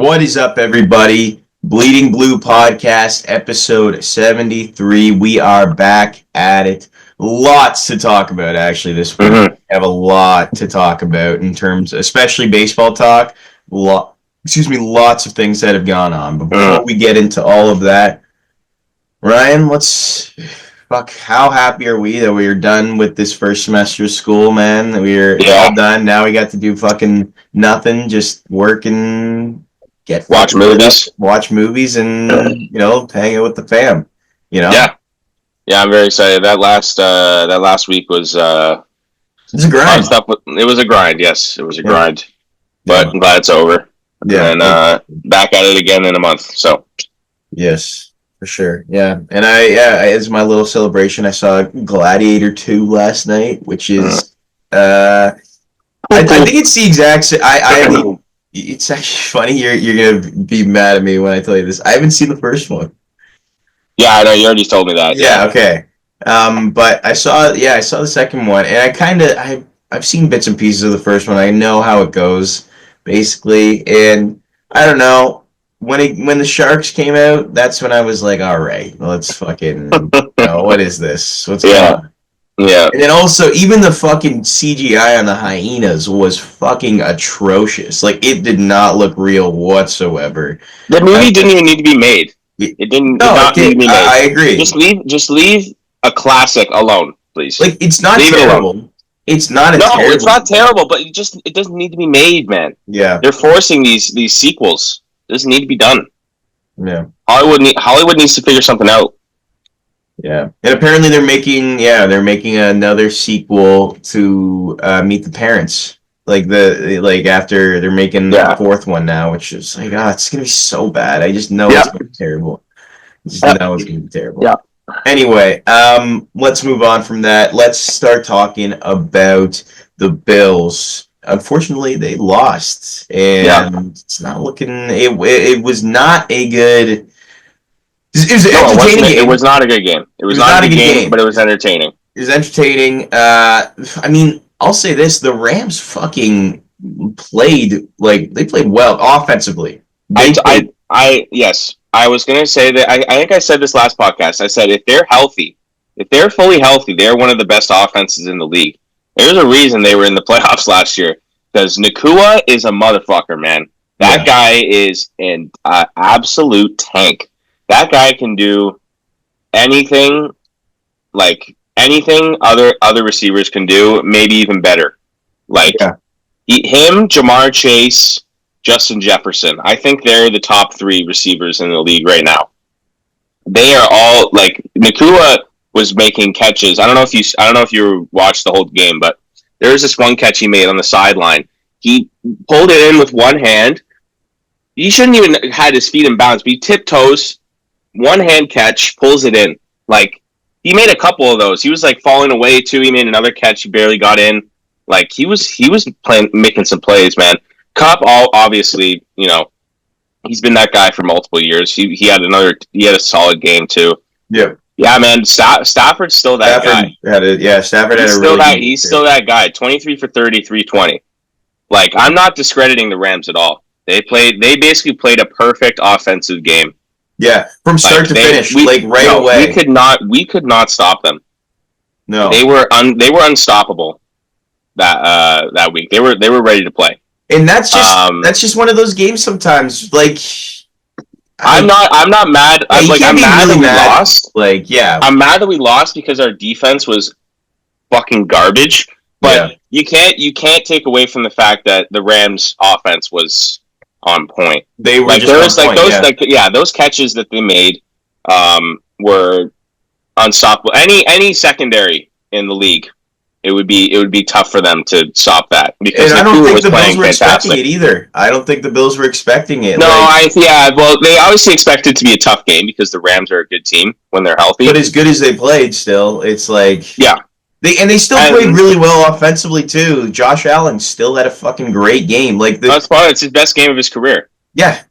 What is up, everybody? Bleeding Blue Podcast, episode 73. We are back at it. Lots to talk about, actually, this week. We have a lot to talk about in terms, especially baseball talk. Lots of things that have gone on. But before we get into all of that, Ryan, how happy are we that we are done with this first semester of school, man? We're all done. Now we got to do fucking nothing, just work and watch movies, and hang out with the fam. Yeah, I'm very excited. That last week was it was a grind. It was a grind. Yes, it was a grind. But I'm glad it's over. Yeah, and back at it again in a month. So yes. For sure, yeah. And as my little celebration, I saw Gladiator 2 last night, which is, I think it's the exact same. It's actually funny. You're gonna be mad at me when I tell you this. I haven't seen the first one. Yeah, I know. You already told me that. Yeah. Okay. But I saw the second one, and I've seen bits and pieces of the first one. I know how it goes, basically, and I don't know. When the Sharks came out, that's when I was like, all right, let's fucking, what is this? What's going on? Yeah. And then also, even the fucking CGI on the hyenas was fucking atrocious. Like, it did not look real whatsoever. The movie didn't even need to be made. It didn't. No, it didn't need to be made. I agree. Just leave a classic alone, please. Like, it's not terrible. It's not terrible. It's not terrible, but it doesn't need to be made, man. Yeah. They're forcing these sequels. It doesn't need to be done. Yeah. Hollywood needs to figure something out. Yeah. And apparently they're making another sequel to Meet the Parents. After they're making the fourth one now, which is like, it's gonna be so bad. I just know it's gonna be terrible. Yeah. Anyway, let's move on from that. Let's start talking about the Bills. Unfortunately, they lost, and it's not looking. It was not a good. It was an entertaining game. It was not a good game. It was not a good game, but it was entertaining. It was entertaining. I'll say this: the Rams fucking played they played well offensively. Yes, I was gonna say that. I think I said this last podcast. I said if they're fully healthy, they're one of the best offenses in the league. There's a reason they were in the playoffs last year, because Nakua is a motherfucker, man. That guy is an absolute tank. That guy can do anything other receivers can do, maybe even better. Him, Jamar Chase, Justin Jefferson. I think they're the top 3 receivers in the league right now. They are all Nakua was making catches. I don't know if you watched the whole game, but there was this one catch he made on the sideline. He pulled it in with one hand. He shouldn't even had his feet in bounds, but he tiptoes, one hand catch, pulls it in. He made a couple of those. He was falling away too. He made another catch. He barely got in. He was making some plays, man. Kupp, obviously, he's been that guy for multiple years. He had a solid game too. Yeah. Yeah, man. Stafford's still that guy. Stafford had a really good game. He's still that guy. 23 for 30, 320. I'm not discrediting the Rams at all. They basically played a perfect offensive game. Yeah, from start to finish, away. We could not stop them. No, they were unstoppable that week. They were ready to play. And that's just one of those games sometimes. I'm not mad. I'm mad that we lost. I'm mad that we lost because our defense was fucking garbage. But you can't take away from the fact that the Rams' offense was on point. They were just on point, those catches that they made were unstoppable. Any secondary in the league, it would be tough for them to stop that, because I don't think the Bills were expecting it either. I don't think the Bills were expecting it. No, well, they obviously expected it to be a tough game because the Rams are a good team when they're healthy. But as good as they played, still, it's they still played really well offensively too. Josh Allen still had a fucking great game. That's probably it's his best game of his career. Yeah.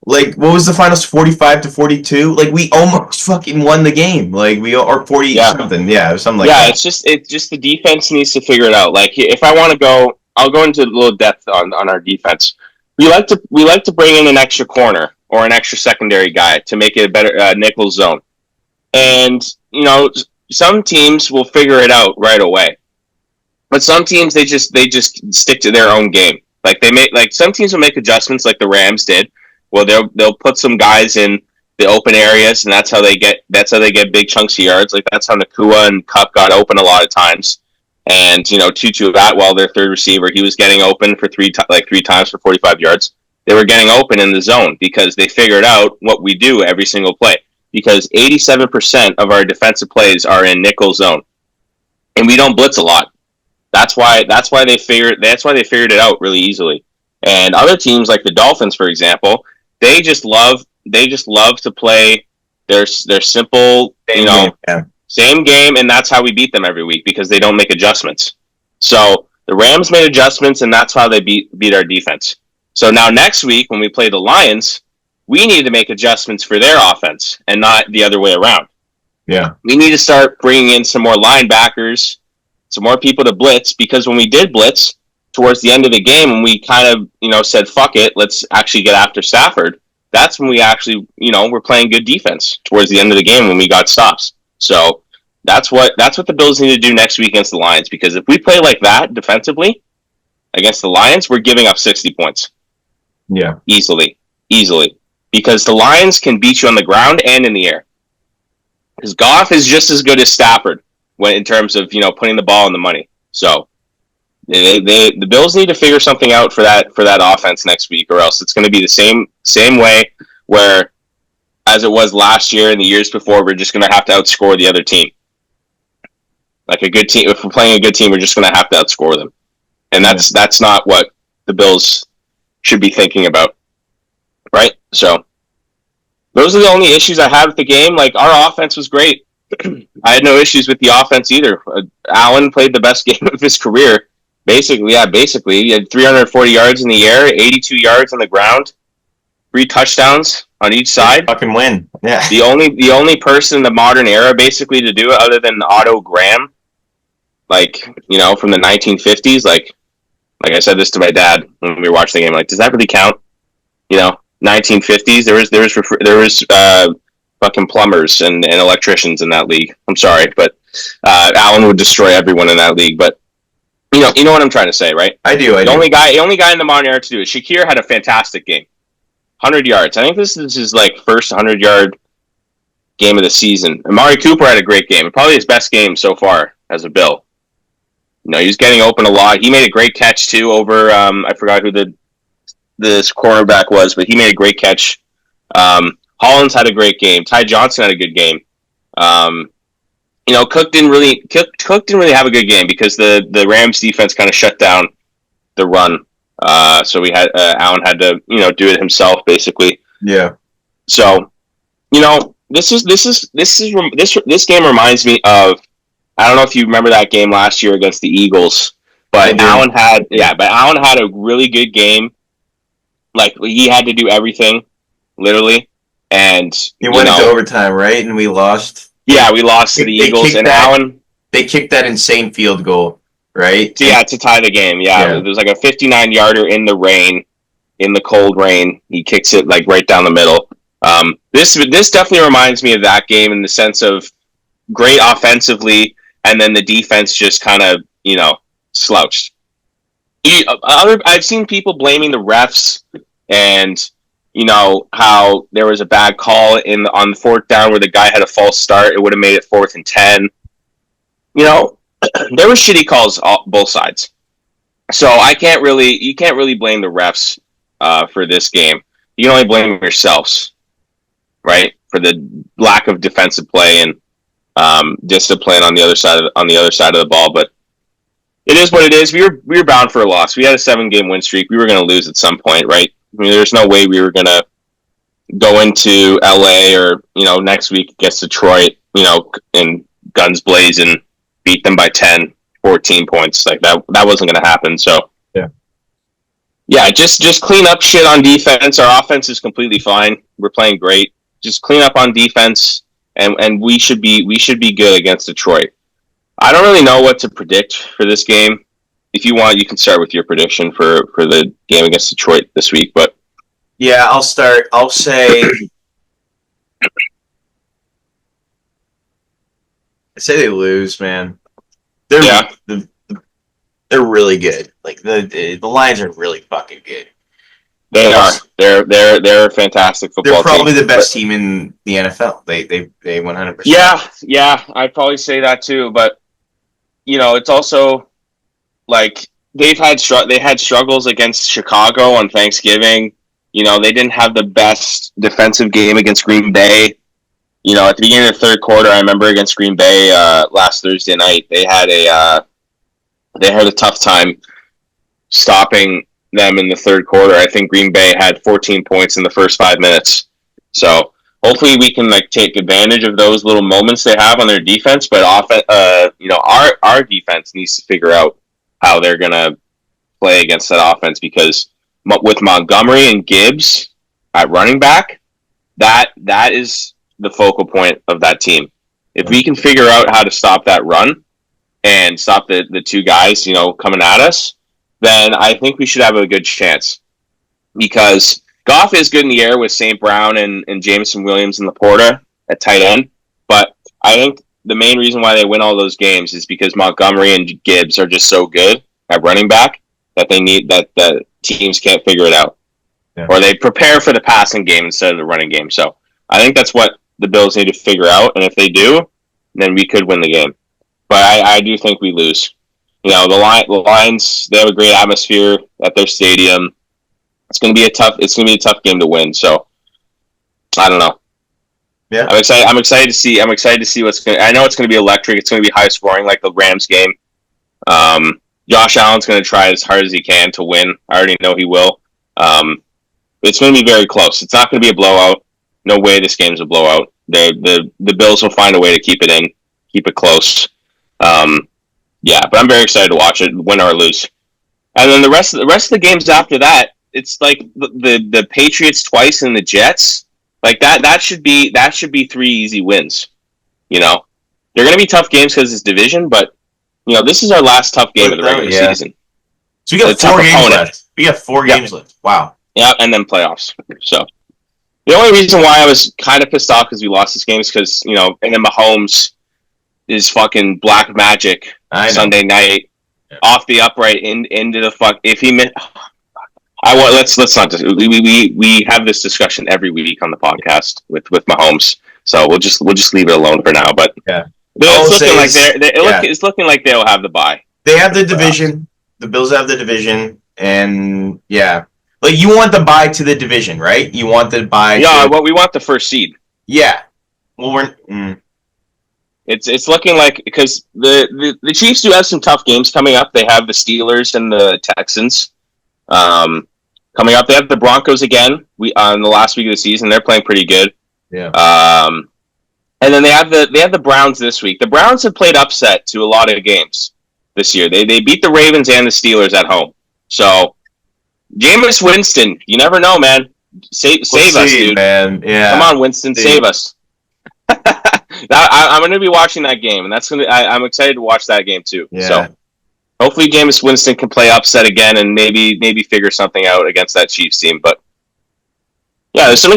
What was the finals? 45-42. We almost fucking won the game. Or 40 something. Yeah, something like that. Yeah, it's just the defense needs to figure it out. If I want to go, I'll go into a little depth on our defense. we like to bring in an extra corner or an extra secondary guy to make it a better nickel zone. And some teams will figure it out right away, but some teams they just stick to their own game. Like some teams will make adjustments, like the Rams did. Well, they'll put some guys in the open areas, and that's how they get big chunks of yards. Like that's how Nakua and Cup got open a lot of times. And Tutu Atwell, their third receiver, he was getting open for three times for 45 yards. They were getting open in the zone because they figured out what we do every single play. Because 87% of our defensive plays are in nickel zone, and we don't blitz a lot. That's why they figured it out really easily. And other teams like the Dolphins, for example, they just love to play their simple, same game, and that's how we beat them every week because they don't make adjustments. So the Rams made adjustments, and that's how they beat our defense. So now next week when we play the Lions, we need to make adjustments for their offense and not the other way around. Yeah, we need to start bringing in some more linebackers, some more people to blitz, because when we did blitz towards the end of the game, when we kind of said fuck it, let's actually get after Stafford. That's when we actually we're playing good defense towards the end of the game when we got stops. So that's what the Bills need to do next week against the Lions, because if we play like that defensively against the Lions, we're giving up 60 points. Yeah, easily, because the Lions can beat you on the ground and in the air. Because Goff is just as good as Stafford in terms of putting the ball in the money. So the Bills need to figure something out for that offense next week, or else it's going to be the same way where as it was last year and the years before. We're just going to have to outscore the other team. Like a good team, if we're playing a good team, we're just going to have to outscore them, and that's not what the Bills should be thinking about, right? So those are the only issues I had with the game. Like, our offense was great. I had no issues with the offense either. Allen played the best game of his career. Basically. He had 340 yards in the air, 82 yards on the ground, 3 touchdowns on each side. Fucking win. Yeah. The only person in the modern era basically to do it, other than Otto Graham, from the 1950s, like I said this to my dad when we were watching the game, like, does that really count? 1950s, there was fucking plumbers and electricians in that league. I'm sorry, but Allen would destroy everyone in that league. But you know what I'm trying to say, right? I do. The only guy in the modern era to do it. Shakir had a fantastic game, 100 yards. I think this is his first 100-yard game of the season. Amari Cooper had a great game, probably his best game so far as a Bill. He was getting open a lot. He made a great catch too over I forgot who this cornerback was, but he made a great catch. Hollins had a great game. Ty Johnson had a good game. Cook didn't really have a good game because the Rams defense kind of shut down the run. So we had Allen had to do it himself basically. Yeah. So this game reminds me of, I don't know if you remember that game last year against the Eagles, but Allen had a really good game. Like, he had to do everything, literally, and he went into overtime, right? And we lost. Yeah, we lost to the Eagles, and Allen. They kicked that insane field goal, right? To tie the game. Yeah, it was like a 59-yarder in the rain, in the cold rain. He kicks it right down the middle. This definitely reminds me of that game in the sense of great offensively, and then the defense just kind of slouched. I've seen people blaming the refs, and how there was a bad call on the 4th down where the guy had a false start. It would have made it 4th and 10. There were shitty calls both sides. So you can't really blame the refs for this game. You can only blame yourselves, right, for the lack of defensive play and discipline on the other side of the ball. But it is what it is. We were bound for a loss. We had a 7-game win streak. We were going to lose at some point, right? I mean, there's no way we were going to go into LA or next week against Detroit, and guns blazing, beat them by 10, 14 points. Like that wasn't going to happen. So yeah, just clean up shit on defense. Our offense is completely fine. We're playing great. Just clean up on defense, and we should be good against Detroit. I don't really know what to predict for this game. if you want, you can start with your prediction for the game against Detroit this week. But yeah, I'll start. I'll say. I say they lose, man. They're really good. Like the Lions are really fucking good. They are. They're a fantastic football team. They're probably the best team in the NFL. They 100%. Yeah, I'd probably say that too. But it's also like they had struggles against Chicago on Thanksgiving. They didn't have the best defensive game against Green Bay. At the beginning of the third quarter, I remember against Green Bay last Thursday night, they had a tough time stopping them in the third quarter. I think Green Bay had 14 points in the first 5 minutes. So hopefully we can take advantage of those little moments they have on their defense. But our defense needs to figure out how they're gonna play against that offense, because with Montgomery and Gibbs at running back, that is the focal point of that team. If we can figure out how to stop that run and stop the two guys, coming at us, then I think we should have a good chance. Because Goff is good in the air with St. Brown and Jameson Williams and Laporta at tight end, but I think the main reason why they win all those games is because Montgomery and Gibbs are just so good at running back that the teams can't figure it out. Yeah. Or they prepare for the passing game instead of the running game. So I think that's what the Bills need to figure out, and if they do, then we could win the game. But I do think we lose. The Lions, they have a great atmosphere at their stadium. It's going to be a tough game to win. So I don't know. Yeah, I'm excited to see what's going. I know it's going to be electric. It's going to be high scoring like the Rams game. Josh Allen's going to try as hard as he can to win. I already know he will. It's going to be very close. It's not going to be a blowout. No way this game's a blowout. The Bills will find a way to keep it close. Yeah, but I'm very excited to watch it, win or lose. And then the rest of the games after that, it's like the Patriots twice and the Jets. Like that should be 3 easy wins. They're going to be tough games because it's division, but this is our last tough game of the regular season. So we got 4 games left. We got 4 games left. Wow. Yeah, and then playoffs. So the only reason why I was kind of pissed off because we lost this game is because and then Mahomes is fucking black magic Sunday night off the upright into the fuck. If he missed, let's not. We have this discussion every week on the podcast with Mahomes, so we'll just leave it alone for now. But yeah, it's looking like they'll have the bye. They have the division. The Bills have the division, and yeah. Like, you want the bye to the division, right? You want the bye. Yeah, we want the first seed. Yeah. Well, It's looking like, because the Chiefs do have some tough games coming up. They have the Steelers and the Texans coming up. They have the Broncos again. On the last week of the season, they're playing pretty good. Yeah. And then they have the Browns this week. The Browns have played upset to a lot of games this year. They beat the Ravens and the Steelers at home. So Jameis Winston, you never know, man. Save us, dude. Man. Yeah. Come on, Winston, save us. I'm going to be watching that game, and I'm excited to watch that game too. Yeah. So hopefully Jameis Winston can play upset again and maybe figure something out against that Chiefs team. But yeah, there's a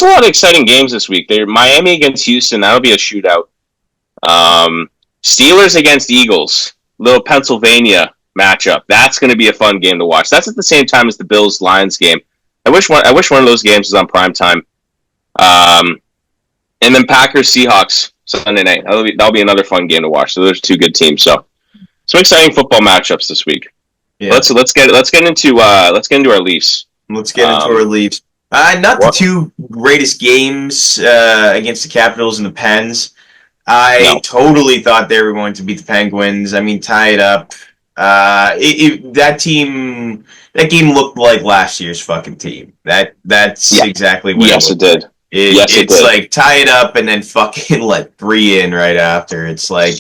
lot of exciting games this week. Miami against Houston, that'll be a shootout. Steelers against Eagles, little Pennsylvania matchup. That's going to be a fun game to watch. That's at the same time as the Bills-Lions game. I wish one of those games was on prime time. And then Packers-Seahawks Sunday night. That'll be another fun game to watch. So there's 2 good teams. So some exciting football matchups this week. Yeah. Let's get into our Leafs. Let's get into our Leafs. Not the 2 greatest games against the Capitals and the Pens. Totally thought they were going to beat the Penguins. I mean, tie it up. That game looked like last year's fucking team. That's exactly what. Yes, it did. It's like tie it up and then fucking let 3 in right after. It's like,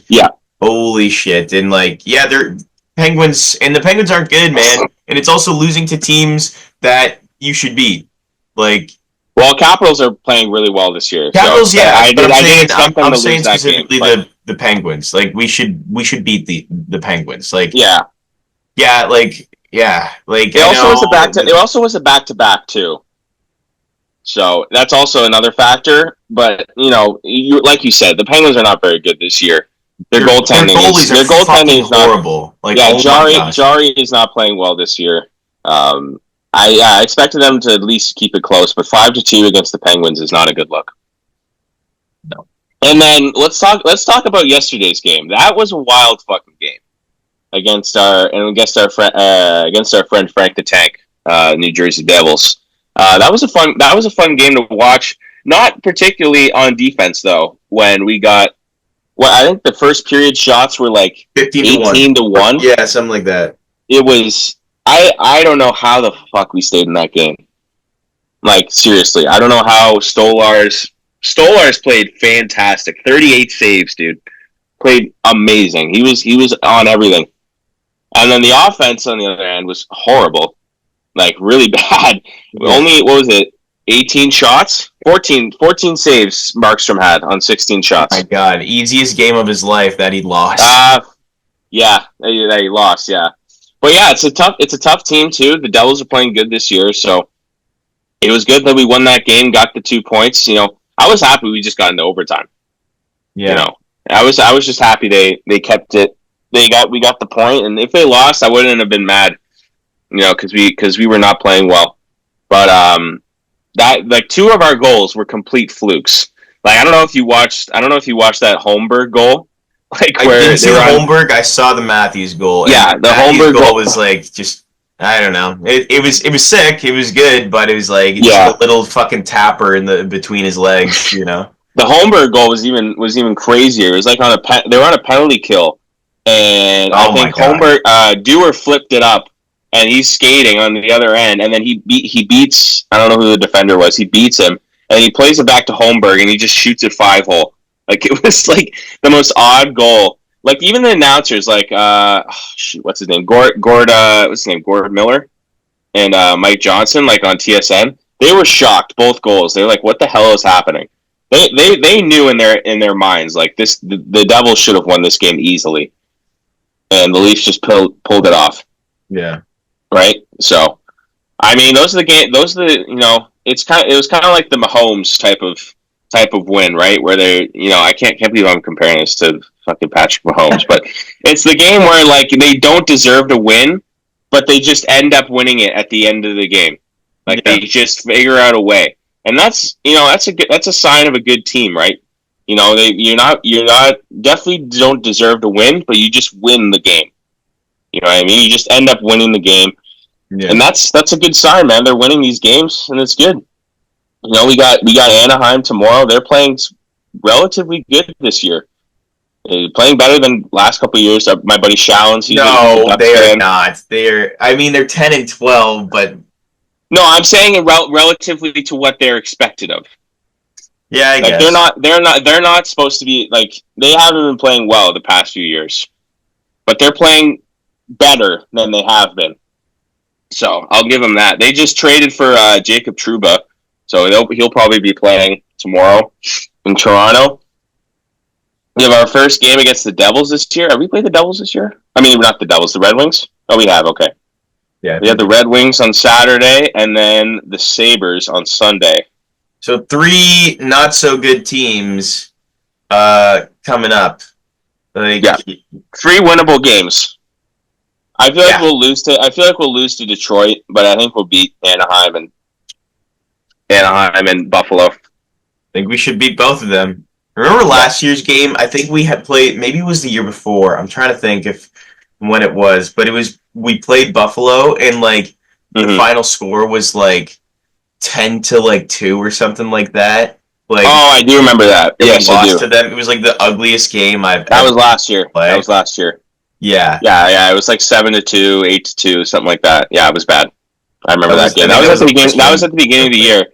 holy shit. And they're Penguins, and the Penguins aren't good, man. And it's also losing to teams that you should beat. Well, Capitals are playing really well this year. Capitals, so, I didn't expect them I'm to saying lose that specifically game, the Penguins. We should beat the Penguins. Yeah. Yeah, like It I also was a know. it also was a back-to-back too. So that's also another factor. But like you said, the Penguins are not very good this year. Their Their goaltending is goalies are their goaltending fucking is not. horrible. Like, Yeah, oh my gosh. Jari is not playing well this year. I expected them to at least keep it close, but 5-2 against the Penguins is not a good look. No. And then let's talk about yesterday's game. That was a wild fucking game against our friend Frank the Tank, New Jersey Devils. That was a fun game to watch. Not particularly on defense though. When we got, well, I think the first period shots were like 15-1. 18-1. Yeah, something like that. It was. I don't know how the fuck we stayed in that game. Like, seriously, I don't know how Stolarz played fantastic. 38 saves, dude. Played amazing. He was on everything. And then the offense on the other end was horrible. Like, really bad. Yeah. Only, what was it? 18 shots? 14 saves Markstrom had on 16 shots. My God, easiest game of his life that he lost. Yeah, that he lost, yeah. But yeah, it's a tough team too. The Devils are playing good this year, so it was good that we won that game, got the 2 points. I was happy we just got into overtime. Yeah. I was just happy they kept it. We got the point, and if they lost, I wouldn't have been mad. Because we were not playing well. But that, like, two of our goals were complete flukes. Like, I don't know if you watched that Holmberg goal. Like, I where didn't see they the were on, Holmberg. I saw the Matthews goal. yeah, And the Matthews Holmberg goal goal. was like just I don't know. It was sick. It was good, but it was like Yeah. just a little fucking tapper in the between his legs. The Holmberg goal was even crazier. It was like they were on a penalty kill, and I Oh my think God. Holmberg Dewar flipped it up, and he's skating on the other end, and then he beats, I don't know who the defender was. He beats him, and he plays it back to Holmberg, and he just shoots it 5-hole. Like, it was like the most odd goal. Like, even the announcers, like what's his name, Gord Miller, and Mike Johnson, like on TSN, they were shocked. Both goals. They're like, "What the hell is happening?" They knew in their minds, like, the Devils should have won this game easily, and the Leafs just pulled it off. Yeah. Right. So, I mean, those are the game. Those are the it was kind of like the Mahomes type of win, right? Where I can't believe I'm comparing this to fucking Patrick Mahomes, but it's the game where, like, they don't deserve to win, but they just end up winning it at the end of the game. Like, Yeah. they just figure out a way, and that's a sign of a good team, right? You're not definitely don't deserve to win, but you just win the game. You know what I mean? You just end up winning the game, Yeah. and that's a good sign, man. They're winning these games, and it's good. We got Anaheim tomorrow. They're playing relatively good this year. They're playing better than last couple of years. My buddy Shallons, No, they are not. They're 10-12, but no, I'm saying it relatively to what they're expected of. yeah, I Like, guess. they're not supposed to be, like, they haven't been playing well the past few years, but they're playing better than they have been. So I'll give them that. They just traded for Jacob Trouba, so he'll probably be playing tomorrow in Toronto. We have our first game against the Devils this year. Have we played the Devils this year? I mean, not the Devils, the Red Wings. Oh, we have. Okay. Yeah. We have the Red Wings on Saturday, and then the Sabres on Sunday. So 3 not so good teams coming up. Like, Yeah. 3 winnable games. I feel like we'll lose to Detroit, but I think we'll beat Anaheim and Buffalo. I think we should beat both of them. Remember last year's game? I think we had played, maybe it was the year before. I'm trying to think when it was, but we played Buffalo, and like the final score was like 10-2 or something like that. Like, oh, I do remember that. Yes, we I lost do. to them. It was like the ugliest game I've That ever was last year. played. That was last year. Yeah. Yeah. It was like 7-2, 8-2, something like that. Yeah, it was bad. I remember that game. That was at the beginning. That was at the beginning of the year.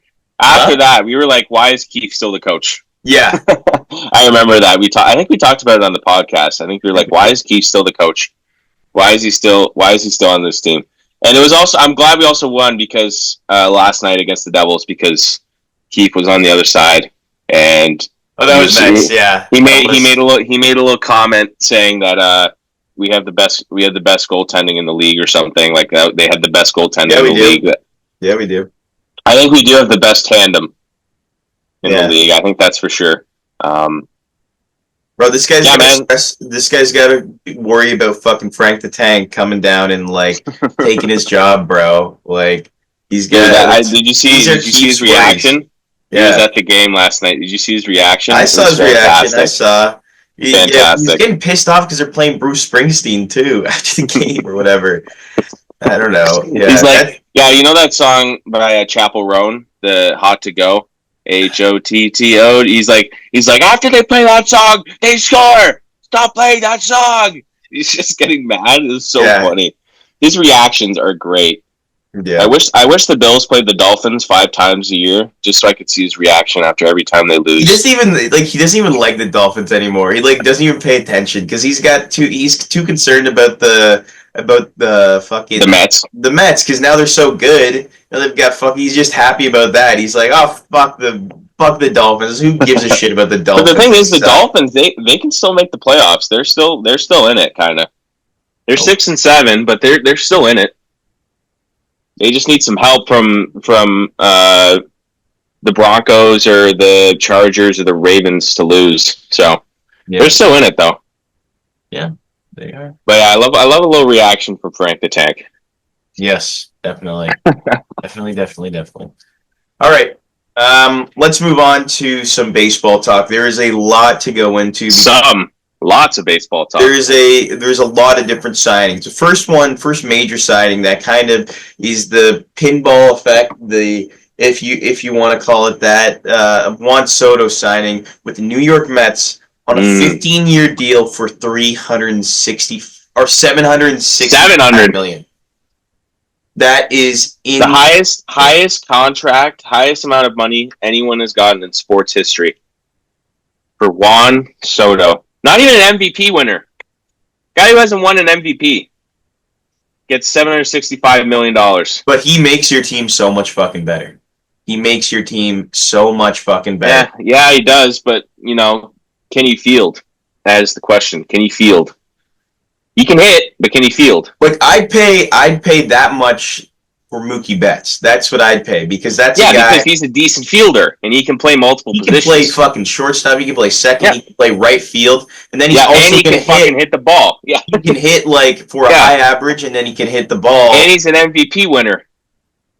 After that, we were like, "Why is Keith still the coach?" Yeah. I remember that. I think we talked about it on the podcast. I think we were like, "Why is Keith still the coach? Why is he still on this team?" And it was also, I'm glad we also won because last night against the Devils, because Keith was on the other side, and that was nice. Yeah. He made a little comment saying that the best goaltending in the league or something like that. They had the best goaltending in the league. Yeah, we do. I think we do have the best tandem in the league. I think that's for sure. Bro, this guy's got to worry about fucking Frank the Tank coming down and like taking his job, bro. Like he's got. Did you see his reaction? Yeah. He was at the game last night. Did you see his reaction? I saw his reaction. I saw. Fantastic. Yeah, he's getting pissed off because they're playing Bruce Springsteen too after the game or whatever. I don't know. Yeah, he's like, you know that song by Chapel Roan, the Hot to Go, HOTTO. He's like, after they play that song, they score. Stop playing that song. He's just getting mad. It's so funny. His reactions are great. Yeah. I wish the Bills played the Dolphins 5 times a year just so I could see his reaction after every time they lose. He doesn't even like the Dolphins anymore. He doesn't even pay attention because he's too concerned about the Mets. The Mets, because now they're so good. Now they've got he's just happy about that. He's like, oh fuck the Dolphins. Who gives a shit about the Dolphins? But the thing is, the Dolphins they can still make the playoffs. They're still in it, kind of. They're 6-7, but they're still in it. They just need some help from the Broncos or the Chargers or the Ravens to lose. So they're still in it though. Yeah, they are. But I love a little reaction from Frank the Tank. Yes, definitely, definitely. All right, let's move on to some baseball talk. There is a lot to go into. Lots of baseball talk. There's a lot of different signings. The first major signing that kind of is the pinball effect. If you want to call it that, Juan Soto signing with the New York Mets on a 15-year deal for $760 million. That is the highest contract, highest amount of money anyone has gotten in sports history for Juan Soto. Not even an MVP winner. Guy who hasn't won an MVP gets $765 million. But he makes your team so much fucking better. He makes your team so much fucking better. Yeah, he does. But, can he field? That is the question. Can he field? He can hit, but can he field? Like, I'd pay that much for Mookie Betts. That's what I'd pay because that's a guy. Because he's a decent fielder and he can play multiple positions. He can play fucking shortstop. He can play second. He can play right field, and then he can fucking hit the ball. Yeah, he can hit for a high average, and then he can hit the ball. And he's an MVP winner.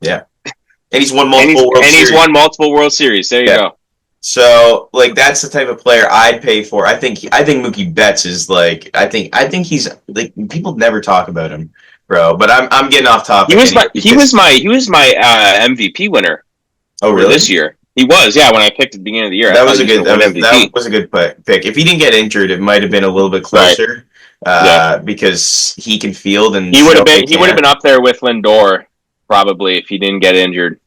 Yeah, and he's won multiple World Series. There you go. So, that's the type of player I'd pay for. I think Mookie Betts is I think he's people never talk about him. Bro, but I'm getting off topic. He was my MVP winner. Oh, really? This year, he was. Yeah, when I picked at the beginning of the year, that was a good pick. If he didn't get injured, it might have been a little bit closer. Right. Because he can field and he would have been up there with Lindor probably if he didn't get injured.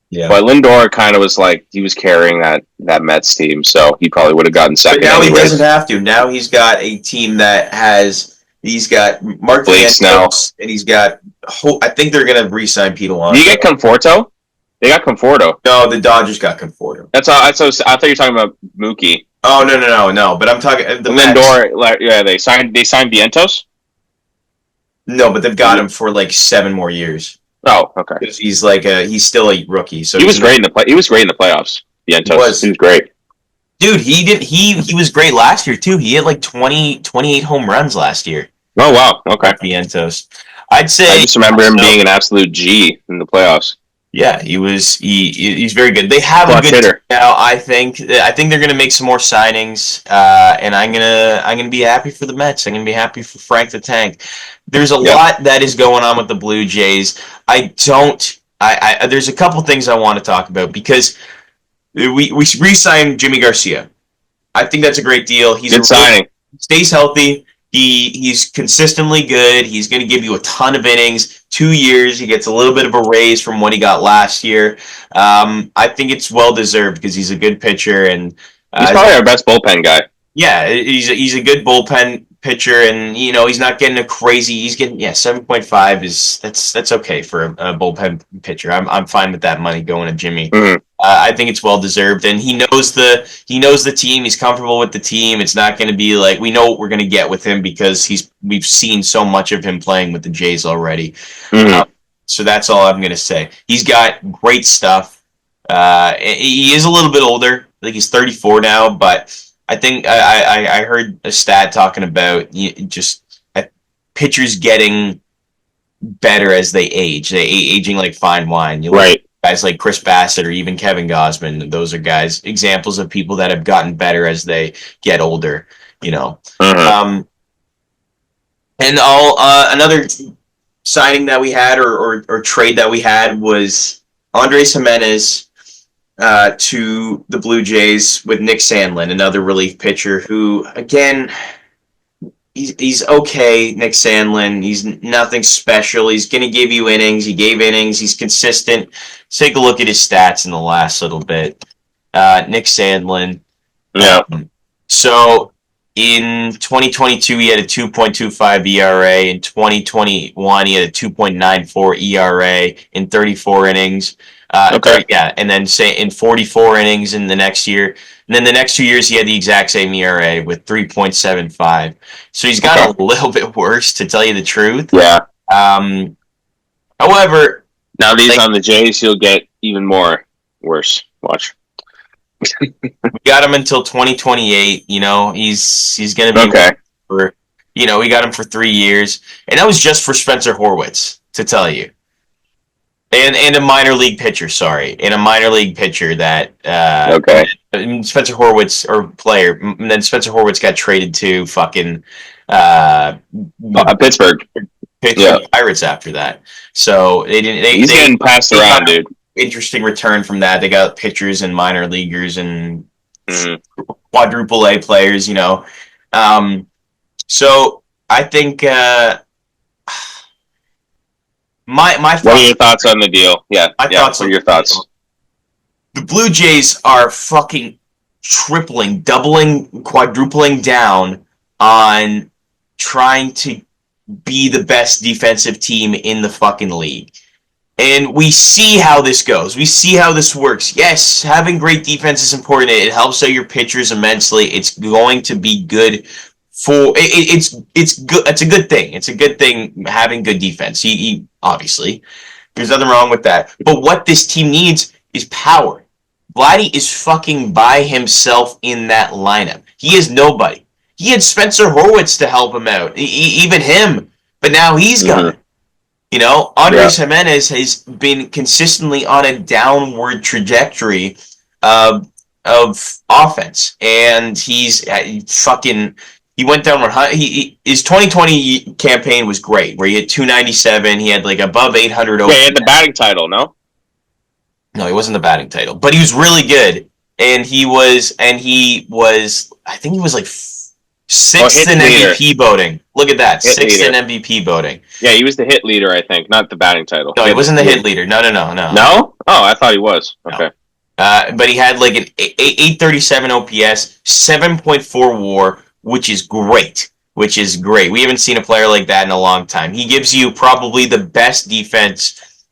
Yeah, but Lindor kind of was he was carrying that Mets team, so he probably would have gotten second. But now he doesn't have to. Now he's got a team that has. He's got Mark Vientos, and he's got. I think they're going to re-sign Pete Alonso. Did you get Conforto? They got Conforto. No, the Dodgers got Conforto. That's all. I thought you were talking about Mookie. Oh no! But I'm talking the Lindor. They signed Vientos. No, but they've got him for 7 more years. Oh, okay. Because he's he's still a rookie. So he was great in the play. He was great in the playoffs. Vientos. He was great. Dude, he was great last year too. He hit 28 home runs last year. Oh wow! Okay, Vientos. I'd say I just remember him being an absolute G in the playoffs. Yeah, he's very good. They have a good hitter now. I think they're going to make some more signings, and I'm gonna be happy for the Mets. I'm gonna be happy for Frank the Tank. There's a lot that is going on with the Blue Jays. There's a couple things I want to talk about because we re-signed Jimmy Garcia. I think that's a great deal. He's good signing. Stays healthy. He's consistently good. He's going to give you a ton of innings. 2 years. He gets a little bit of a raise from what he got last year. I think it's well deserved because he's a good pitcher and he's probably our best bullpen guy. Yeah, he's a good bullpen pitcher, and he's not getting a crazy. He's getting 7.5 is that's okay for a bullpen pitcher. I'm fine with that money going to Jimmy. Mm-hmm. I think it's well deserved, and he knows the team. He's comfortable with the team. It's not going to be like we know what we're going to get with him because we've seen so much of him playing with the Jays already. Mm-hmm. So that's all I'm going to say. He's got great stuff. He is a little bit older. I think he's 34 now, but I think I heard a stat talking about just pitchers getting better as they age. They aging like fine wine. You look Right. at guys like Chris Bassett or even Kevin Gausman. Those are guys examples of people that have gotten better as they get older. Mm-hmm. And another signing that we had or trade that we had was Andres Gimenez to the Blue Jays with Nick Sandlin, another relief pitcher who, again, he's okay, Nick Sandlin. He's nothing special. He's going to give you innings. He gave innings. He's consistent. Let's take a look at his stats in the last little bit. Nick Sandlin. Yeah. So in 2022, he had a 2.25 ERA. In 2021, he had a 2.94 ERA in 34 innings. Okay. Yeah, and then say in 44 innings in the next year. And then the next 2 years, he had the exact same ERA with 3.75. So he's got a little bit worse, to tell you the truth. Yeah. However, now that he's on the Jays, he'll get even more worse. Watch. We got him until 2028. He's going to be okay. We got him for 3 years, and that was just for Spencer Horowitz, to tell you. And a minor league pitcher, that Spencer Horowitz or player, and then Spencer Horowitz got traded to fucking Pittsburgh Pirates after that. So he's getting passed around, dude. Interesting return from that. They got pitchers and minor leaguers and quadruple A players. So I think. My what are your thoughts on the deal? Yeah, what are your thoughts? The Blue Jays are fucking tripling, doubling, quadrupling down on trying to be the best defensive team in the fucking league. And we see how this goes. We see how this works. Yes, having great defense is important. It helps out your pitchers immensely. It's going to be good. It's good. It's a good thing. It's a good thing having good defense. He obviously, there's nothing wrong with that. But what this team needs is power. Vladdy is fucking by himself in that lineup. He is nobody. He had Spencer Horowitz to help him out, even him. But now he's gone. Andres Gimenez has been consistently on a downward trajectory of offense, and he's fucking. He went down. His 2020 campaign was great, where he had 297. He had like above 800. Yeah, he had the batting title. No, he wasn't the batting title, but he was really good, and he was. I think he was like sixth in MVP voting. Look at that, sixth in MVP voting. Yeah, he was the hit leader, I think, not the batting title. No, he wasn't the hit leader. No. No? Oh, I thought he was. Okay. But he had like an 837 OPS, 7.4 WAR. Which is great. We haven't seen a player like that in a long time. He gives you probably the best defense.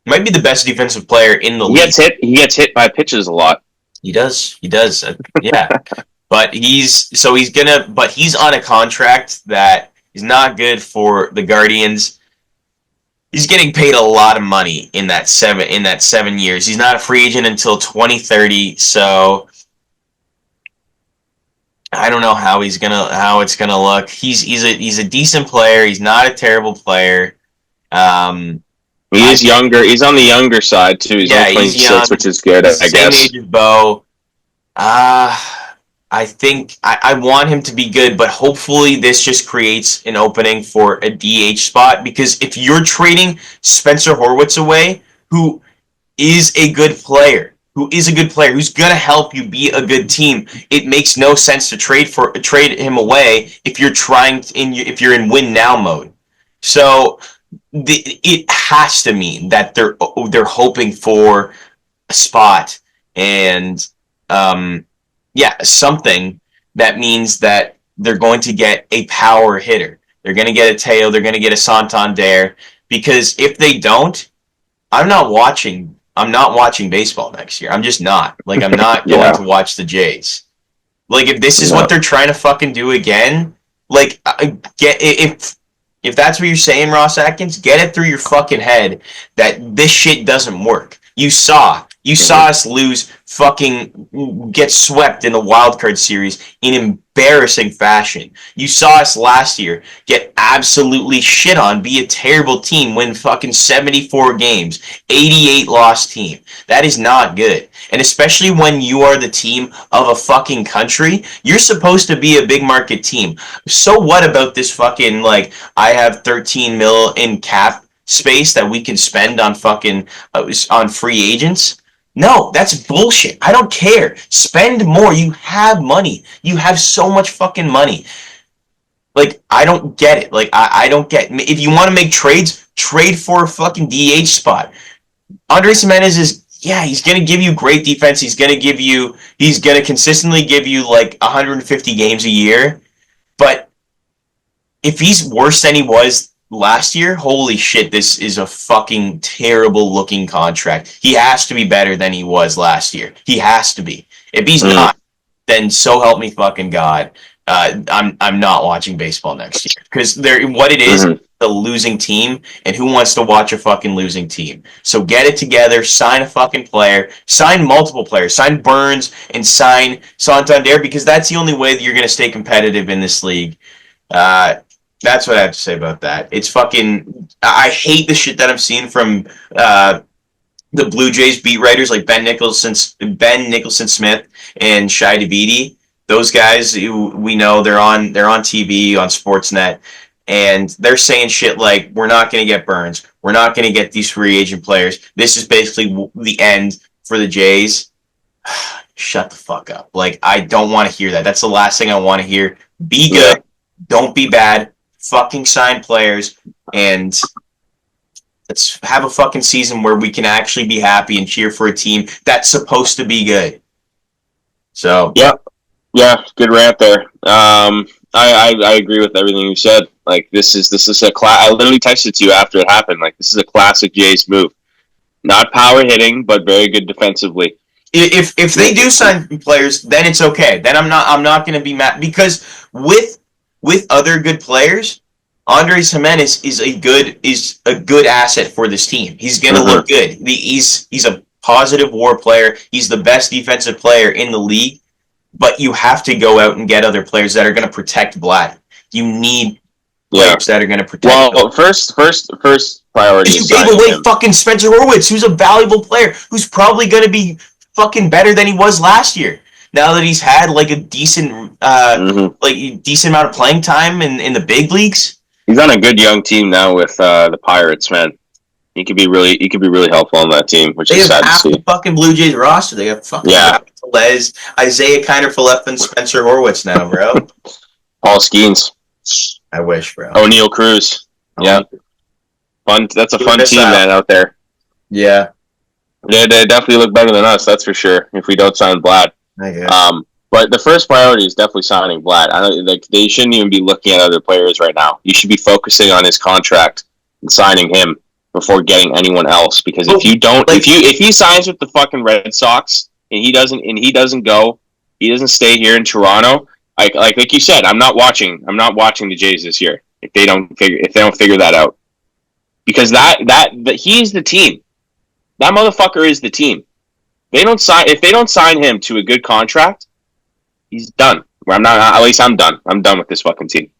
Might be the best defensive player in the league. He gets hit by pitches a lot. He does. Yeah. But he's on a contract that is not good for the Guardians. He's getting paid a lot of money in that 7 years. He's not a free agent until 2030, so I don't know how it's gonna look. He's a decent player. He's not a terrible player. He is younger. He's on the younger side too. He's only 26, which is good. I guess. Same age as Bo. I think I want him to be good, but hopefully this just creates an opening for a DH spot. Because if you're trading Spencer Horowitz away, who is a good player, who's going to help you be a good team, it makes no sense to trade him away if you're in win now mode. So it has to mean that they're hoping for a spot and something that means that they're going to get a power hitter. They're going to get a Teo. They're going to get a Santander. Because if they don't, I'm not watching I'm not watching baseball next year. I'm just not. Like, I'm not going to watch the Jays. Like, if this is what they're trying to fucking do again, like, if that's what you're saying, Ross Atkins, get it through your fucking head that this shit doesn't work. You saw us lose, fucking get swept in the wild card series in embarrassing fashion. You saw us last year get absolutely shit on, be a terrible team, win fucking 74 games, 88 lost team. That is not good. And especially when you are the team of a fucking country, you're supposed to be a big market team. So what about this fucking, like, I have 13 mil in cap space that we can spend on fucking on free agents? No, that's bullshit. I don't care. Spend more. You have money. You have so much fucking money. Like, I don't get it. Like, I don't get it. If you want to make trades, trade for a fucking DH spot. Andres Gimenez is, yeah, he's going to give you great defense. He's going to consistently give you like 150 games a year. But if he's worse than he was last year, holy shit, this is a fucking terrible looking contract. He has to be better than he was last year. He has to be. If he's not, then so help me fucking God. I'm not watching baseball next year because what it is, the losing team, and who wants to watch a fucking losing team? So get it together, sign a fucking player, sign multiple players, sign Burns and sign Santander, because that's the only way that you're going to stay competitive in this league. That's what I have to say about that. It's fucking... I hate the shit that I'm seeing from the Blue Jays beat writers like Ben Nicholson Smith and Shai Davidi. Those guys, we know they're on TV, on Sportsnet, and they're saying shit like, we're not going to get Burns. We're not going to get these free agent players. This is basically the end for the Jays. Shut the fuck up. Like, I don't want to hear that. That's the last thing I want to hear. Be good. Yeah. Don't be bad. Fucking sign players, and let's have a fucking season where we can actually be happy and cheer for a team that's supposed to be good. So yeah, good rant there. I agree with everything you said. Like, this is a I literally texted to you after it happened. Like, this is a classic Jays move. Not power hitting, but very good defensively. If they do sign players, then it's okay. Then I'm not going to be mad, because with other good players, Andres Gimenez is a good asset for this team. He's going to look good. He's a positive WAR player. He's the best defensive player in the league. But you have to go out and get other players that are going to protect Blatt. You need players that are going to protect. Well, first priority. You gave away fucking Spencer Horowitz, who's a valuable player, who's probably going to be fucking better than he was last year. Now that he's had like a decent amount of playing time in the big leagues. He's on a good young team now with the Pirates, man. He could be really helpful on that team, which is sad to see. The fucking Blue Jays roster. They have fucking Les, Isaiah Kiner-Falefa, and Spencer Horowitz now, bro. Paul Skeens. I wish, bro. O'Neal Cruz. Yeah. Fun. That's a fun team, man, out there. Yeah. They definitely look better than us, that's for sure, if we don't sign Blatt. But the first priority is definitely signing Blatt. They shouldn't even be looking at other players right now. You should be focusing on his contract and signing him before getting anyone else. Because if you don't, if he signs with the fucking Red Sox and he doesn't stay here in Toronto, like you said, I'm not watching the Jays this year if they don't figure that out. Because that he's the team. That motherfucker is the team. If they don't sign him to a good contract, he's done. I'm done. I'm done with this fucking team.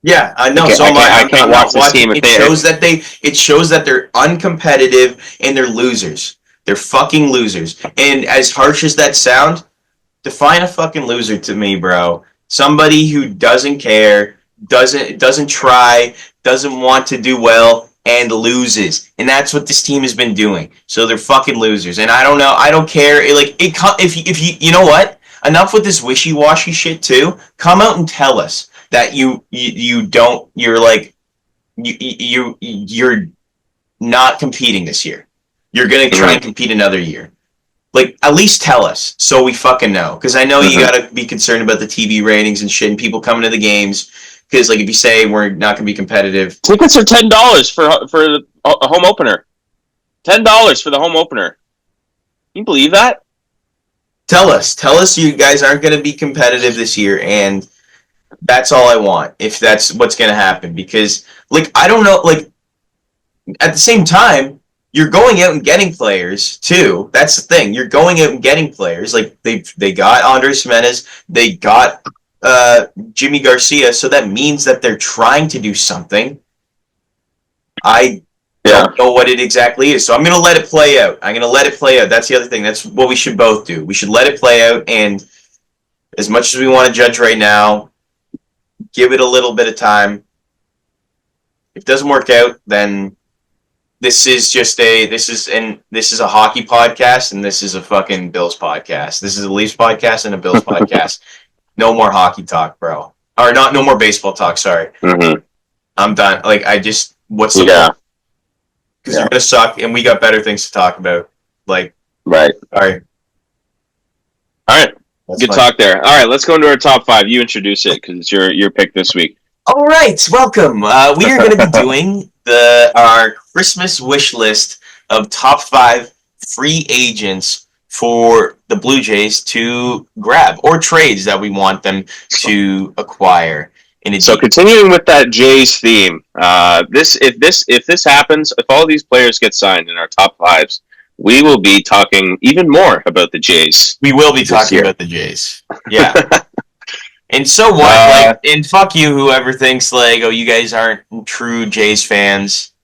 Yeah, I know. I can't watch this team. It shows that they're uncompetitive and they're losers. They're fucking losers. And as harsh as that sound, define a fucking loser to me, bro. Somebody who doesn't care, doesn't try, doesn't want to do well, and loses. And that's what this team has been doing. So they're fucking losers. And I don't know. I don't care. If you know what? Enough with this wishy-washy shit too. Come out and tell us that you're not competing this year. You're going to try and compete another year. Like, at least tell us so we fucking know. Because I know you got to be concerned about the TV ratings and shit and people coming to the games. Because, like, if you say we're not going to be competitive... Tickets are $10 for a home opener. $10 for the home opener. Can you believe that? Tell us you guys aren't going to be competitive this year, and that's all I want, if that's what's going to happen. Because, like, I don't know, like, at the same time, you're going out and getting players, too. That's the thing. You're going out and getting players. Like, they got Andres Gimenez, they got Jimmy Garcia, so that means that they're trying to do something. I don't know what it exactly is, so I'm going to let it play out. That's the other thing. That's what we should both do. We should let it play out, and as much as we want to judge right now, give it a little bit of time. If it doesn't work out, then this is a hockey podcast, and this is a fucking Bills podcast. This is a Leafs podcast and a Bills podcast. No more hockey talk, bro. Or no more baseball talk, sorry. Mm-hmm. I'm done. Like, what's the point? Because you're going to suck, and we got better things to talk about. Like, right. All right. That's good talk there. All right, let's go into our top 5. You introduce it, because it's your pick this week. All right, welcome. We are going to be doing our Christmas wish list of top 5 free agents for the Blue Jays to grab, or trades that we want them to acquire. So continuing with that Jays theme, if this happens, if all these players get signed in our top 5s, we will be talking even more about the Jays. We will be talking about the Jays. Yeah. And so what? And fuck you, whoever thinks like, oh, you guys aren't true Jays fans.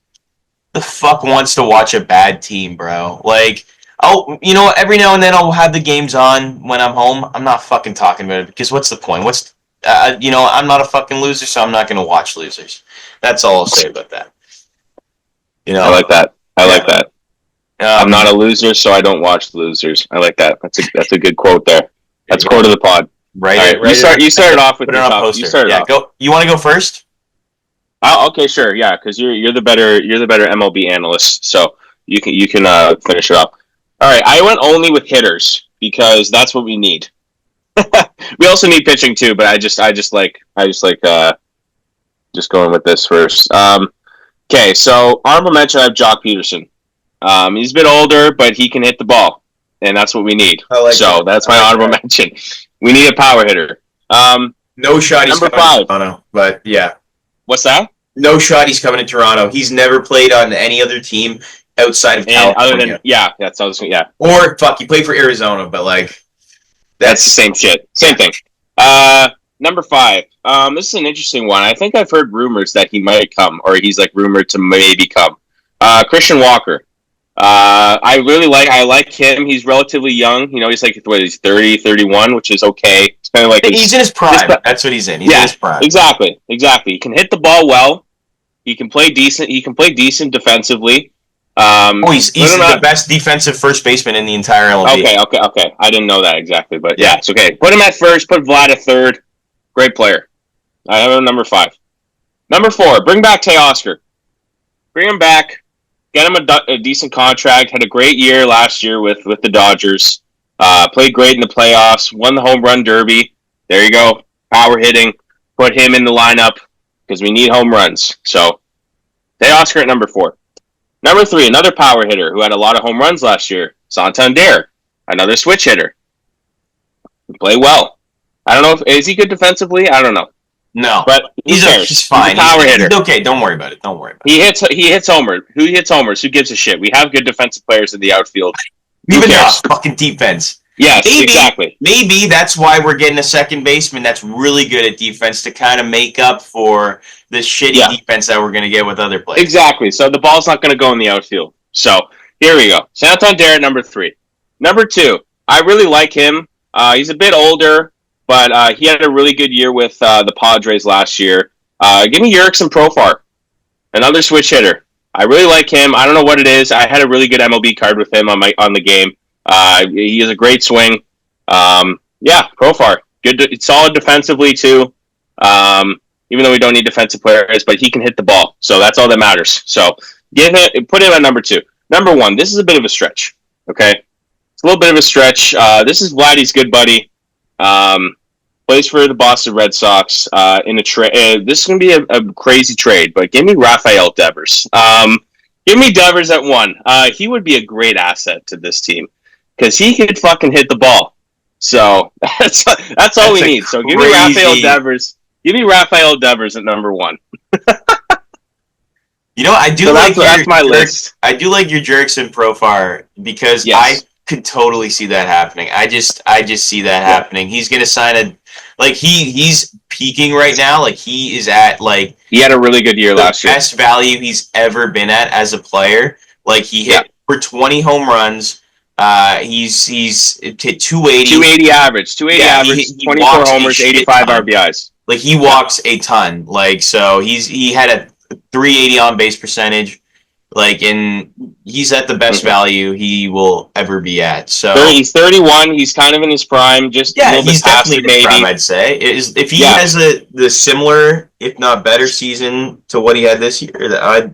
The fuck wants to watch a bad team, bro? Like, every now and then I'll have the games on when I'm home. I'm not fucking talking about it, because what's the point? I'm not a fucking loser, so I'm not going to watch losers. That's all I'll say about that. I like that. I like that. I'm not a loser, so I don't watch losers. I like that. That's a good quote there. That's quote of the pod. Right. You started off with your top. You started off. Go. You want to go first? Okay, sure. Yeah, because you're the better MLB analyst, so you can finish it up. All right. I went only with hitters because that's what we need. We also need pitching too, but I just like just going with this first. Okay, so honorable mention, I have Jock Peterson. He's a bit older, but he can hit the ball, and that's what we need. That's my honorable mention. We need a power hitter. No shot he's coming to Toronto, but yeah. What's that? No shot he's coming to Toronto. He's never played on any other team outside of California. That's what I was saying, yeah. Or, he played for Arizona, but like... That's the same shit. Same thing. Number 5. This is an interesting one. I think I've heard rumors that he might come, or he's like rumored to maybe come. Christian Walker. I like him. He's relatively young. He's like, he's 30, 31, which is okay. It's kind of like he's in his prime. That's what he's in. He's in his prime. Exactly. He can hit the ball well. He can play decent. He can play decent defensively. He's the best defensive first baseman in the entire MLB. Okay. I didn't know that exactly, but yeah, it's okay. Put him at first. Put Vlad at third. Great player. I have him number 5. Number 4. Bring back Teoscar. Bring him back. Get him a decent contract. Had a great year last year with the Dodgers. Played great in the playoffs. Won the home run derby. There you go. Power hitting. Put him in the lineup because we need home runs. So Teoscar at number 4. Number 3, another power hitter who had a lot of home runs last year, Santander, another switch hitter. He played well. I don't know is he good defensively? I don't know. No, but he's fine. He's a power hitter. He's okay. Don't worry about it. He hits homers. Who hits homers? Who gives a shit? We have good defensive players in the outfield. Even fucking defense. Yes, exactly. Maybe that's why we're getting a second baseman that's really good at defense to kind of make up for the shitty defense that we're going to get with other players. Exactly. So the ball's not going to go in the outfield. So here we go. Santander at number 3. Number 2, I really like him. He's a bit older, but he had a really good year with the Padres last year. Give me Jurickson Profar, another switch hitter. I really like him. I don't know what it is. I had a really good MLB card with him on the game. He has a great swing. Profar. Good, solid defensively too. Even though we don't need defensive players, but he can hit the ball, so that's all that matters. So put him at number 2. Number 1. This is a bit of a stretch. Okay, it's a little bit of a stretch. This is Vladdy's good buddy. Plays for the Boston Red Sox in a trade. This is going to be a crazy trade, but give me Rafael Devers. Give me Devers at 1. He would be a great asset to this team because he could fucking hit the ball. So that's all we need. So give me Rafael Devers. Give me Rafael Devers at number 1. I do like that's my list. I do like your Jerkson Profar because I could totally see that happening. I just see that happening. He's gonna sign he's peaking right now. Like he is at he had a really good year last year. Best value he's ever been at as a player. Like he hit for 20 home runs. He's hit 280. 280 average. 280 average. 24 homers. 85 RBIs. Like he walks a ton. Like so he had a 380 on base percentage. Like, and he's at the best value he will ever be at. So he's 31. He's kind of in his prime. Just a little he's bit past definitely in his prime. I'd say if he has the similar, if not better, season to what he had this year,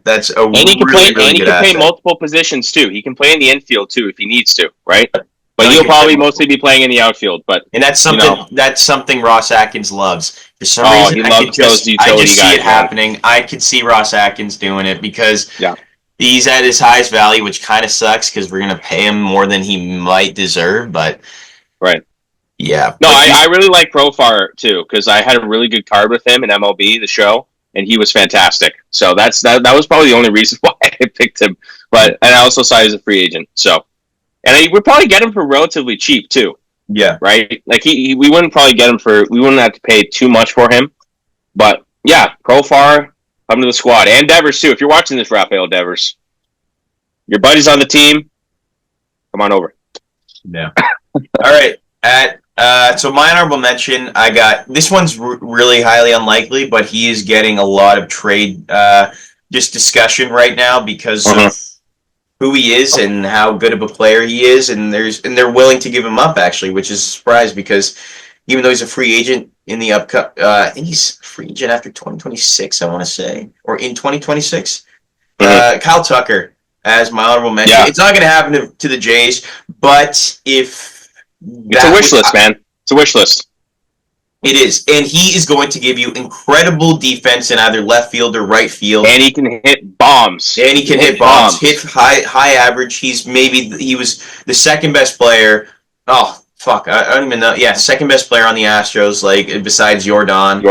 that's a and he can play. And he can play multiple positions too. He can play in the infield too if he needs to. Right. But he'll probably mostly be playing in the outfield. And that's something Ross Atkins loves. For some reason, he loves those utility guys. See it happening. I could see Ross Atkins doing it because he's at his highest value, which kind of sucks because we're going to pay him more than he might deserve. But yeah. No, I really like Profar too because I had a really good card with him in MLB, the show, and he was fantastic. So that was probably the only reason why I picked him. And I also saw he was a free agent. So, and we'd probably get him for relatively cheap too. Yeah. Right. Like we wouldn't probably get him we wouldn't have to pay too much for him. But yeah, Profar. Come to the squad. And Devers, too. If you're watching this, Rafael Devers, your buddy's on the team. Come on over. Yeah. All right. So my honorable mention, I got... This one's really highly unlikely, but he is getting a lot of trade just discussion right now because of who he is and how good of a player he is. And they're willing to give him up, actually, which is a surprise because even though he's a free agent in the I think he's a free agent after 2026, I want to say, or in 2026. Kyle Tucker as my honorable mention. Yeah. It's not going to happen to the Jays, but if it's a wish list, man. It's a wish list. It is, and he is going to give you incredible defense in either left field or right field, and he can hit bombs. Hit high average. He was the second best player. Oh. Fuck, I don't even know. Yeah, second best player on the Astros, besides Jordan.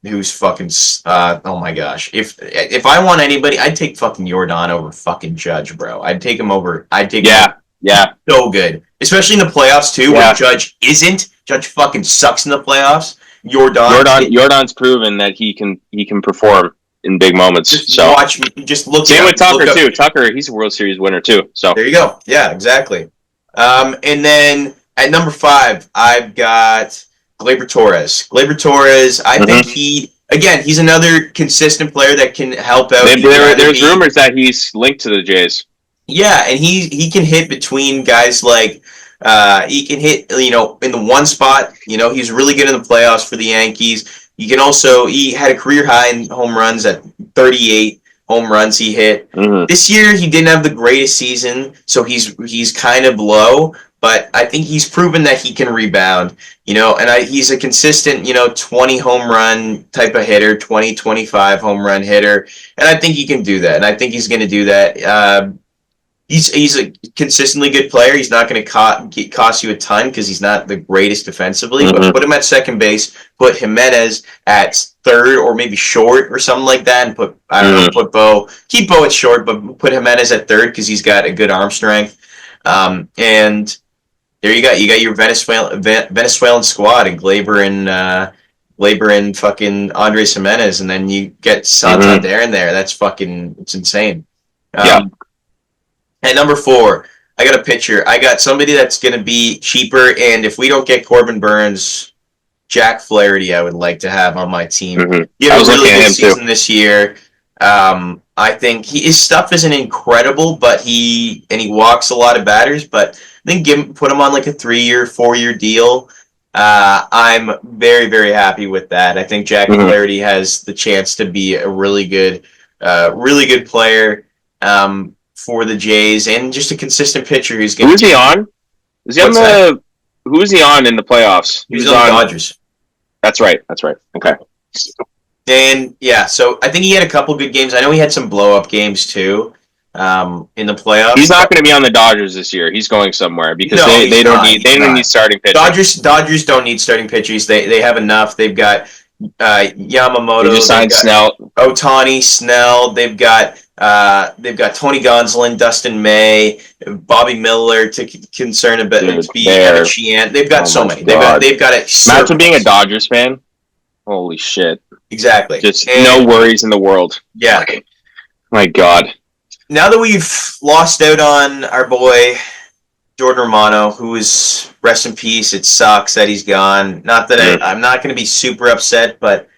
Who's fucking. Oh my gosh, if I want anybody, I'd take fucking Jordan over fucking Judge, bro. I'd take him over. So good, especially in the playoffs too. Where Judge isn't. Judge fucking sucks in the playoffs. Jordan's proven that he can perform in big moments. Just look. Same with Tucker too. Tucker, he's a World Series winner too. So there you go. Yeah, exactly. And then at number 5, I've got Gleyber Torres. I think he's another consistent player that can help out. There's rumors that he's linked to the Jays. Yeah, and he can hit between guys he can hit, in the one spot. He's really good in the playoffs for the Yankees. He had a career high in home runs at 38. Home runs he hit. This year he didn't have the greatest season, so he's kind of low, but I think he's proven that he can rebound, and he's a consistent, 20 home run type of hitter, 20, 25 home run hitter, and I think he can do that, and I think he's going to do that. He's a consistently good player. He's not going to cost you a ton because he's not the greatest defensively. But put him at second base, put Gimenez at third or maybe short or something like that, and keep Bo at short, but put Gimenez at third because he's got a good arm strength. And there you go. You got your Venezuelan squad and Gleyber and fucking Andres Gimenez, and then you get Santander in there. That's it's insane. At number 4, I got a pitcher. I got somebody that's going to be cheaper, and if we don't get Corbin Burns, Jack Flaherty I would like to have on my team. He had a really good season this year. I think his stuff isn't incredible, but he walks a lot of batters, but I think put him on like a 3-year, 4-year deal. I'm very, very happy with that. I think Jack Flaherty has the chance to be a really good player. For the Jays and just a consistent pitcher who's going. Who's he on? Is he on who is he on in the playoffs? He was on the Dodgers. That's right. Okay. And yeah, so I think he had a couple good games. I know he had some blow up games too in the playoffs. He's not going to be on the Dodgers this year. He's going somewhere because No, they don't not. need they don't need starting pitching. Dodgers don't need starting pitchers. They have enough. They've got Yamamoto. They just signed Snell. Ohtani, Snell. They've got Tony Gonsolin, Dustin May, Bobby Miller to concern a bit Dude, to be Evan Sheehan. They've got so many. God. They've got it. Imagine being a Dodgers fan. Holy shit! Exactly. Just no worries in the world. Yeah. Like, my God. Now that we've lost out on our boy Jordan Romano, who is rest in peace. It sucks that he's gone. Not that I'm not going to be super upset, but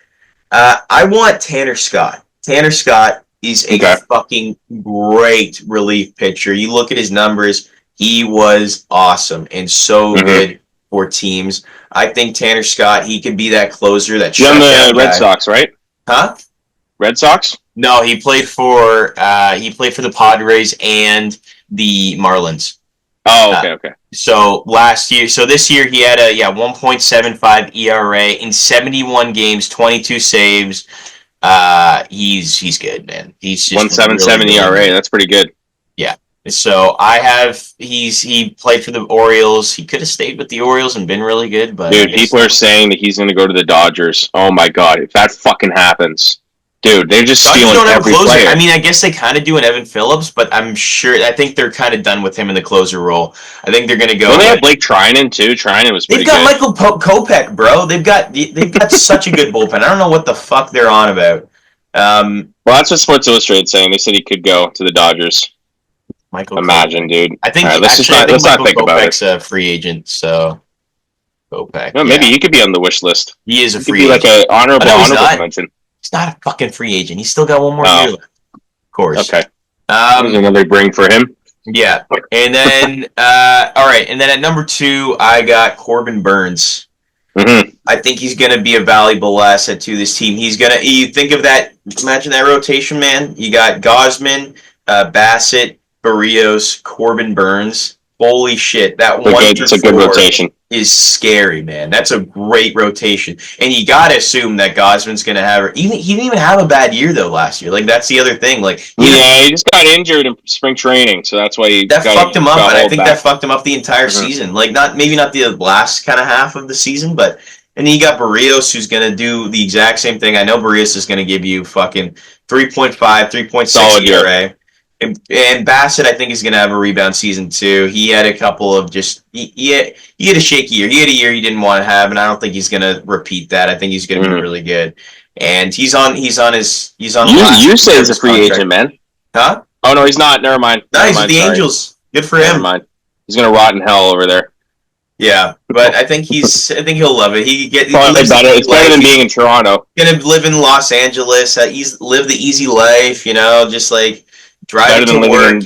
I want Tanner Scott. Tanner Scott is a fucking great relief pitcher. You look at his numbers; he was awesome and so good for teams. I think Tanner Scott, he could be that closer. That you're on the Red Sox, right? Huh? Red Sox? No, he played for the Padres and the Marlins. Oh, okay. So this year he had a 1.75 ERA in 71 games, 22 saves. He's good, man. He's just 1.77 really ERA. That's pretty good. Yeah. So he played for the Orioles. He could have stayed with the Orioles and been really good, but dude, people are saying that he's going to go to the Dodgers. Oh my God, if that fucking happens. Dude, they're just stealing every player. I mean, I guess they kind of do an Evan Phillips, but I think they're kind of done with him in the closer role. I think they're going to go. Well, they have Blake Trinan too. Trinan was pretty good. They've got Michael Kopech, bro. They've got such a good bullpen. I don't know what the fuck they're on about. Well, that's what Sports Illustrated saying. They said he could go to the Dodgers. Imagine, dude. I think let's not think about it. Kopech's a free agent, so Kopech. No, maybe he could be on the wish list. He is a free agent. Like an honorable mention. He's not a fucking free agent. He's still got one more year left. Of course. Okay. There's another bring for him. Yeah. And then, all right. And then at number 2, I got Corbin Burns. I think he's going to be a valuable asset to this team. You think of that, imagine that rotation, man. You got Gausman, Bassett, Barrios, Corbin Burns. Holy shit. It's a good rotation. Is scary, man. That's a great rotation. And you got to assume that Gausman's going to have... He didn't even have a bad year, though, last year. Like, that's the other thing. Like, he just got injured in spring training, so that's why that fucked him up, and I think that fucked him up the entire season. Like, maybe not the last kind of half of the season, but... And then you got Barrios, who's going to do the exact same thing. I know Barrios is going to give you fucking 3.5, 3.6 ERA. And Bassett, I think, is going to have a rebound season too. He had a couple of he had a shaky year. He had a year he didn't want to have, and I don't think he's going to repeat that. I think he's going to be really good. And he's on. You say he's a free agent, man? Huh? Oh no, he's not. Never mind. No, he's with the Angels. Good for him. Never mind. He's going to rot in hell over there. Yeah, but I think he'll love it. It's better than being in Toronto. Gonna live in Los Angeles. Live the easy life, just like. Driving to work,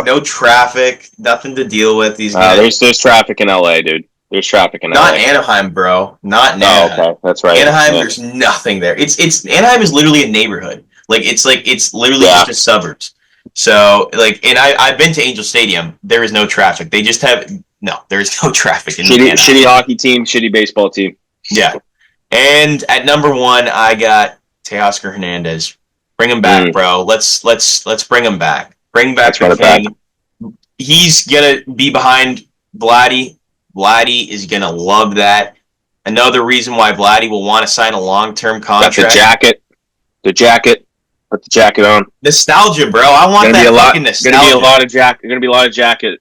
no traffic, nothing to deal with. There's traffic in LA, dude. There's traffic in LA. Not Anaheim, bro. Not in Anaheim. Okay, that's right. Anaheim, there's nothing there. It's Anaheim is literally a neighborhood. It's literally just a suburbs. So and I've been to Angel Stadium. There is no traffic. They just have there's no traffic in Anaheim. Shitty hockey team, shitty baseball team. Yeah. And at number 1, I got Teoscar Hernandez. Bring him back, bro. Let's bring him back. Bring back the king. He's gonna be behind Vladdy. Vladdy is gonna love that. Another reason why Vladdy will want to sign a long-term contract. Got the jacket. Put the jacket on. Nostalgia, bro. I want that fucking nostalgia. Gonna be a lot of jacket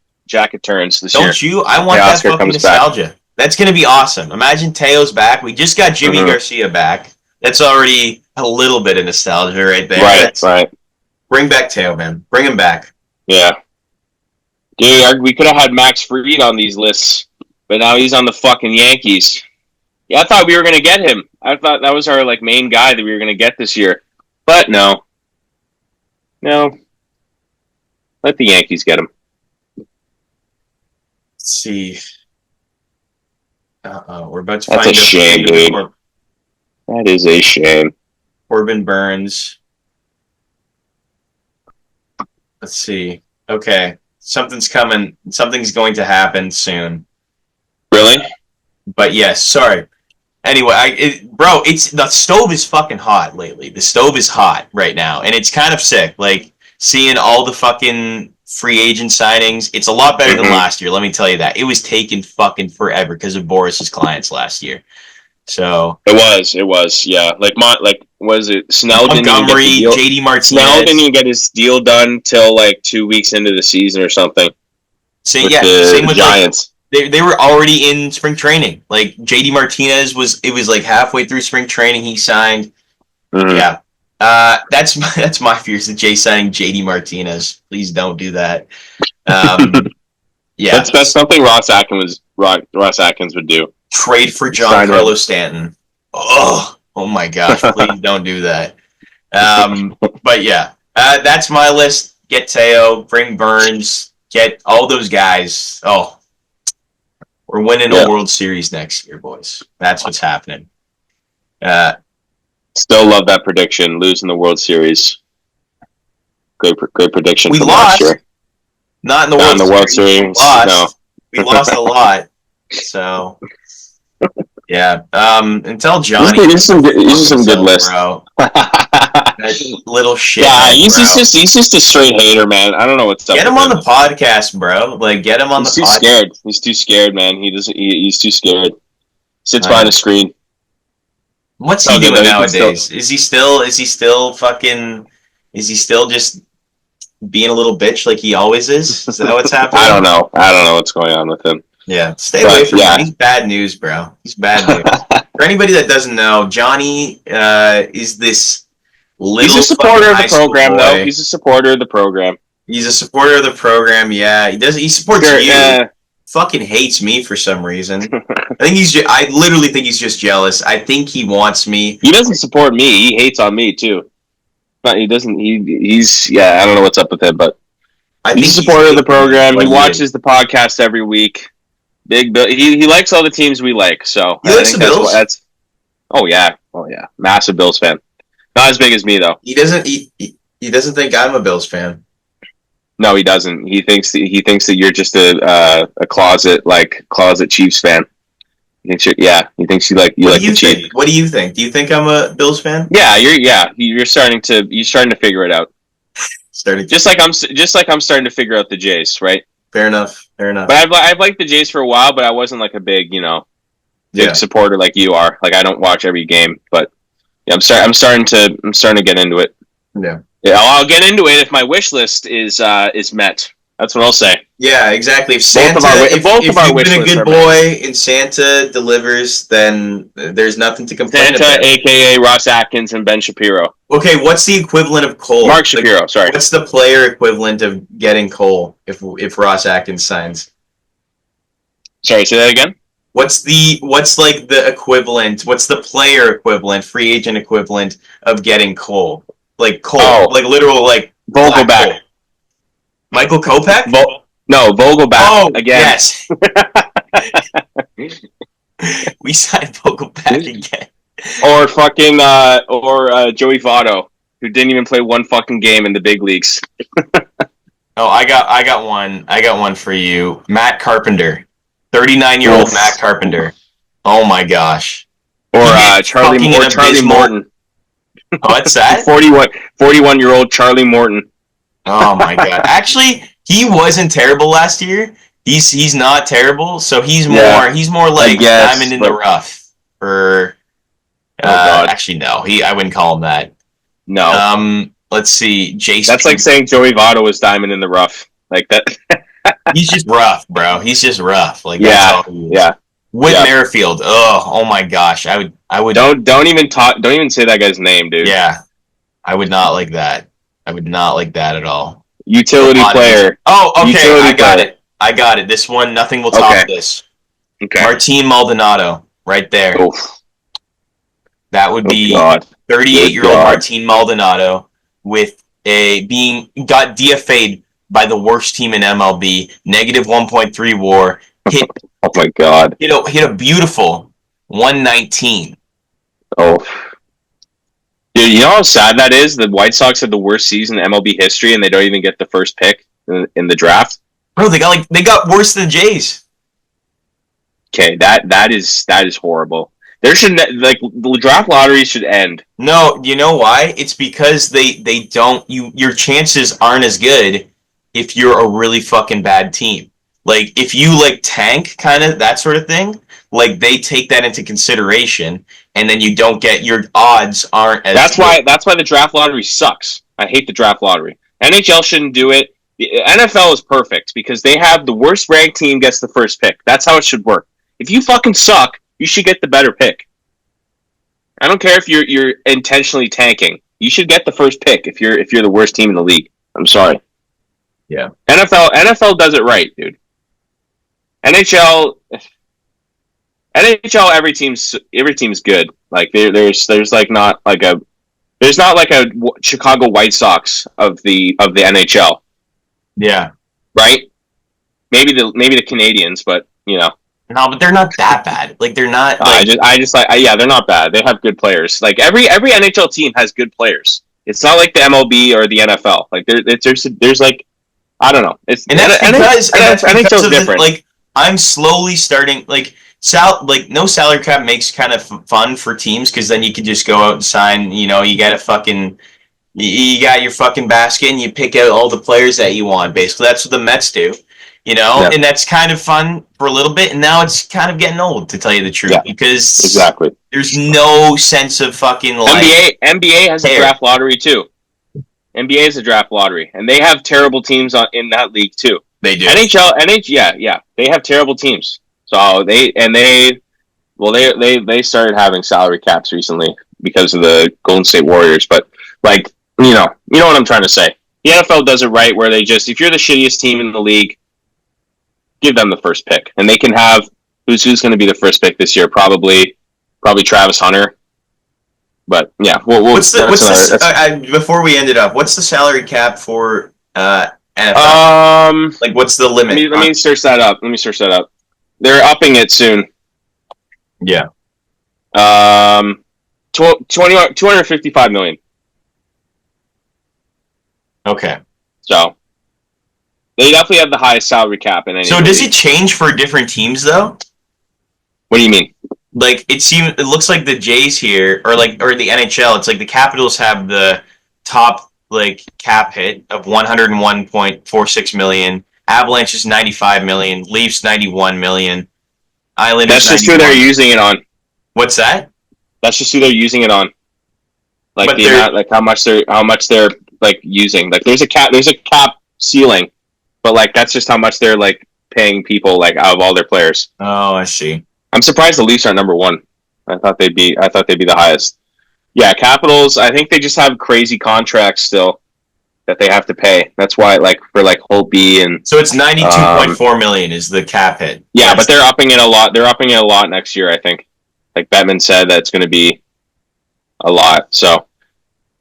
turns this year. Don't you? I want that fucking nostalgia. That's gonna be awesome. Imagine Teo's back. We just got Jimmy Garcia back. That's already a little bit of nostalgia right there. Right. Bring back Teo, man. Bring him back. Yeah. Dude, we could have had Max Fried on these lists, but now he's on the fucking Yankees. Yeah, I thought we were going to get him. I thought that was our main guy that we were going to get this year. But no. No. Let the Yankees get him. Let's see. We're about to find That's a shame, dude. That is a shame. Corbin Burns. Let's see. Okay. Something's coming. Something's going to happen soon. Really? But yes, sorry. Anyway, bro, it's the stove is fucking hot lately. The stove is hot right now, and it's kind of sick. Like seeing all the fucking free agent signings. It's a lot better than last year. Let me tell you that. It was taking fucking forever because of Boris's clients last year. So it was, yeah. Like was it Snell Montgomery, JD Martinez. Snell didn't even get his deal done till like 2 weeks into the season or something. Same with Giants. They were already in spring training. Like JD Martinez was like halfway through spring training he signed. Yeah. That's my fears of Jay signing JD Martinez. Please don't do that. Yeah. That's something Ross Atkins would do. Trade for Giancarlo Stanton. Oh my gosh, please don't do that. But yeah. That's my list. Get Teo, bring Burns, get all those guys. Oh. We're winning a World Series next year, boys. That's what's happening. Still love that prediction. Losing the World Series. Good prediction. We from lost. Last year. Not in the World Series. We lost a lot. So, yeah. Until Johnny. These are some good lists. Bro. That little shit. Yeah, he's just a straight hater, man. I don't know what's up. Get him on the podcast, bro. Like, get him on the podcast. He's too scared. He's too scared, man. He's too scared. Sits behind a screen. What's he doing nowadays? Is he still just being a little bitch like he always is? Is that what's happening? I don't know what's going on with him. Yeah, stay away from him. He's bad news, bro. He's bad news. For anybody that doesn't know, Johnny is this little. He's a supporter of the program, though. He's a supporter of the program. He's a supporter of the program. Yeah, he does. He supports you. Fucking hates me for some reason. I literally think he's just jealous. I think he wants me. He doesn't support me. He hates on me too. But he doesn't. He's I don't know what's up with him, but he's a supporter of the program. He watches the podcast every week. Big Bill. He likes all the teams we like. So he likes the Bills. Oh yeah, massive Bills fan. Not as big as me though. He doesn't. He doesn't think I'm a Bills fan. No, he doesn't. He thinks that you're just a closet Chiefs fan. He thinks you like the Chiefs. What do you think? Do you think I'm a Bills fan? Yeah, you're starting to figure it out. Just like I'm starting to figure out the Jays, right? Fair enough. But I've liked the Jays for a while, but I wasn't like a big supporter like you are. Like I don't watch every game, but yeah, I'm starting to get into it. Yeah. Yeah, I'll get into it if my wish list is met. That's what I'll say. Yeah, exactly. If Santa, if you've been a good boy and Santa delivers, then there's nothing to complain about. Santa, a.k.a. Ross Atkins and Ben Shapiro. Okay, what's the equivalent of Cole? Mark Shapiro, sorry. What's the player equivalent of getting Cole if Ross Atkins signs? Sorry, say that again? What's like the equivalent? What's the player equivalent, free agent equivalent of getting Cole? Like Cole, like literal, like Vogelback. Michael Kopech? Vogelback. Oh, again. Yes. We signed Vogelback again. Or fucking Joey Votto, who didn't even play one fucking game in the big leagues. Oh, I got one. I got one for you. Matt Carpenter. 39-year-old Matt Carpenter. Oh my gosh. Or Charlie Morton. Oh, what's that? 41-year-old Charlie Morton. Oh my god! Actually, he wasn't terrible last year. He's not terrible. So he's more like diamond in the rough. Or actually, no, I wouldn't call him that. No. Let's see, Jason. That's like saying Joey Votto was diamond in the rough, like that. He's just rough, bro. He's just rough. Like Whit Merrifield. Oh my gosh. I would don't even say that guy's name, dude. Yeah. I would not like that. I would not like that at all. Utility player. Oh, okay. I got it. This one, nothing will top this. Okay. Martin Maldonado, right there. Oof. That would be 38-year-old Martin Maldonado with got DFA'd by the worst team in MLB, negative 1.3 WAR. Oh my god! Hit a beautiful 119. Oh, dude, you know how sad that is? The White Sox had the worst season in MLB history, and they don't even get the first pick in the draft. Bro, they got worse than the Jays. Okay, that is horrible. The draft lottery should end. No, you know why? It's because they don't your chances aren't as good if you're a really fucking bad team. Like if you like tank kind of that sort of thing, like they take that into consideration and then you don't get your odds aren't as That's why the draft lottery sucks. I hate the draft lottery. NHL shouldn't do it. The NFL is perfect because they have the worst ranked team gets the first pick. That's how it should work. If you fucking suck, you should get the better pick. I don't care if you're intentionally tanking. You should get the first pick if you're the worst team in the league. I'm sorry. Yeah. NFL does it right, dude. NHL every team's good. Like there's like not like a there's not like a Chicago White Sox of the NHL. Yeah. Right? Maybe the Canadians, but you know. No, but they're not that bad. Like they're not. Like, they're not bad. They have good players. Like every NHL team has good players. It's not like the MLB or the NFL. Like there's like I don't know. It's and that's because NHL's different. Like I'm slowly starting like no salary cap makes kind of fun for teams because then you can just go out and sign. You know, you got your fucking basket and you pick out all the players that you want. Basically, that's what the Mets do. You know, yeah. And that's kind of fun for a little bit, and now it's kind of getting old, to tell you the truth, because exactly there's no sense of fucking like NBA has a draft lottery too. NBA is a draft lottery, and they have terrible teams in that league too. They do. NHL, they have terrible teams. So they started having salary caps recently because of the Golden State Warriors, but like you know what I'm trying to say. The NFL does it right, where they just if you're the shittiest team in the league, give them the first pick, and they can have who's going to be the first pick this year. Probably Travis Hunter. But yeah, before we end it up, what's the salary cap for NFL? Like, what's the limit? Let me search that up. They're upping it soon. Yeah. 255 million. Okay. So. They definitely have the highest salary cap in any. So does it change for different teams though? What do you mean? Like it looks like the Jays here, or the NHL. It's like the Capitals have the top like cap hit of 101.46 million. Avalanche is 95 million. Leafs 91 million. Islanders. That's just who they're using it on. What's that? That's just who they're using it on. Like but the amount, like how much they're like using. Like there's a cap ceiling. But like that's just how much they're like paying people like out of all their players. Oh, I see. I'm surprised the Leafs aren't number one. I thought they'd be the highest. Yeah, Capitals. I think they just have crazy contracts still that they have to pay. That's why like for like Holtby and so it's 92.4 million is the cap hit. Yeah, but they're upping it a lot. They're upping it a lot next year. I think. Like Bettman said, that's going to be a lot. So.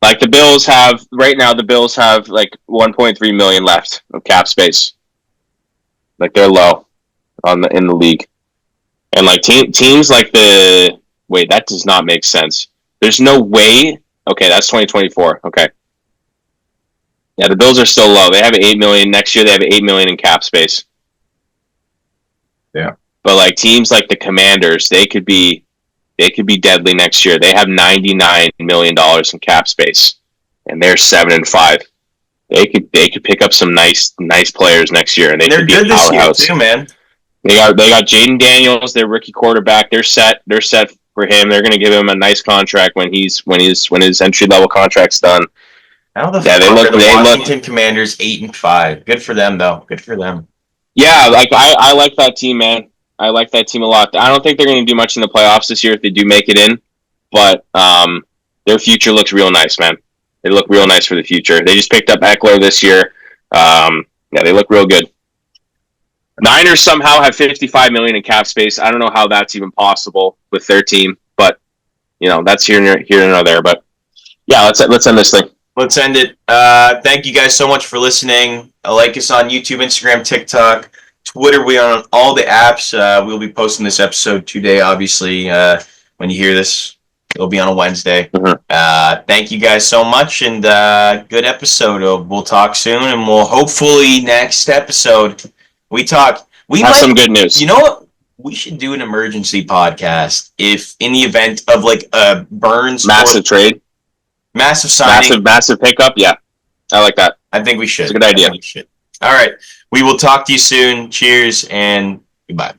Like the Bills have right now, like 1.3 million left of cap space. Like they're low in the league, and like teams like that does not make sense. There's no way. Okay, that's 2024. Okay, yeah, the Bills are still low. They have 8 million next year. They have 8 million in cap space. Yeah, but like teams like the Commanders, they could be deadly next year. They have $99 million in cap space, and they're 7-5. They could pick up some nice players next year, and they're good this year too, man. They got Jaden Daniels, their rookie quarterback. They're set for him. They're going to give him a nice contract when his entry level contract's done. How the fuck are the Washington Commanders 8-5? Good for them, though. Good for them. Yeah, like I like that team, man. I like that team a lot. I don't think they're going to do much in the playoffs this year if they do make it in, but their future looks real nice, man. They look real nice for the future. They just picked up Eckler this year. Yeah, they look real good. Niners somehow have $55 million in cap space. I don't know how that's even possible with their team, but that's here and there. But yeah, let's end this thing. Let's end it. Thank you guys so much for listening. Like us on YouTube, Instagram, TikTok, Twitter. We are on all the apps. We'll be posting this episode today, obviously. When you hear this, it'll be on a Wednesday. Mm-hmm. Thank you guys so much, and good episode. We'll talk soon, and we'll hopefully next episode we talk. We have some good news. You know what? we should do an emergency podcast if in the event of like a Burns massive trade, massive signing, massive pickup. Yeah, I like that. I think we should. It's a good idea. All right. We will talk to you soon. Cheers and goodbye.